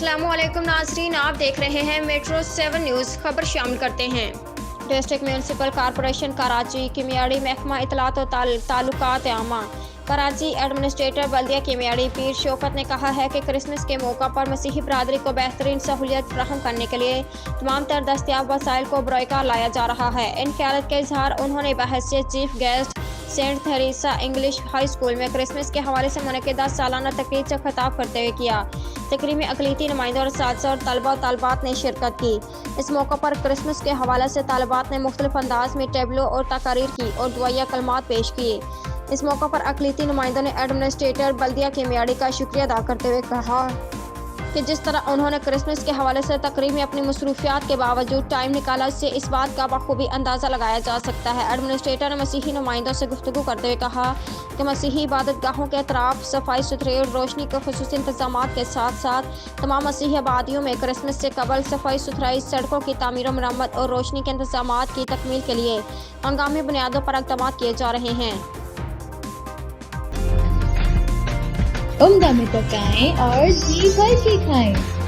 अस्सलामु अलैकुम नाज़रीन, आप देख रहे हैं मेट्रो 7 न्यूज़। खबर शामिल करते हैं। डिस्ट्रिक्ट म्यूनसिपल कॉरपोरेशन कराची कीमियाड़ी महकमा इत्तलात और ताल्लुकात आमा कराची एडमिनिस्ट्रेटर बल्दिया कीमियाड़ी पीर शौकत ने कहा है कि क्रिसमस के मौका पर मसीही बरादरी को बेहतरीन सहूलियत फराहम करने के लिए तमाम तर दस्तियाब वसाइल को बरोकार लाया जा रहा है। इन ख्याल का इजहार उन्होंने बहैसियत chief guest saint Theresa English high school में क्रिसमस के हवाले से मुनक़िदा सालाना तकरीर से खिताब करते हुए किया। तकरीर में अक़लीती नुमाइंदों और साथसाथ और तलबा और तालिबात ने शिरकत की। इस मौका पर क्रिसमस के हवाले से तालिबात ने मुख्तलिफ अंदाज में टेबलो और तकारीर की और दुआया कलमात पेश किए। इस मौका पर अक़लीती नुमाइंदों ने एडमिनिस्ट्रेटर बल्दिया कीमियाड़ी का शुक्रिया अदा करते हुए कहा कि जिस तरह उन्होंने क्रिसमस के हवाले से तकरीब में अपनी मसरूफियात के बावजूद टाइम निकाला, इससे इस बात का बखूबी अंदाज़ा लगाया जा सकता है। एडमिनिस्ट्रेटर ने मसीही नुमाइंदों से गुफ्तगू करते हुए कहा कि मसीही इबादतगाहों के अतराफ सफाई सुथरे और रोशनी के खुसूसी इंतजाम के साथ साथ तमाम मसीही आबादियों में क्रिसमस से कबल सफाई सुथराई, सड़कों की तामीर और मरम्मत और रोशनी के इंतजाम की तकमील के लिए हंगामी बुनियादों पर इक़दाम किए जा रहे हैं। उम्दा में पकाएं और जी भर के खाएं।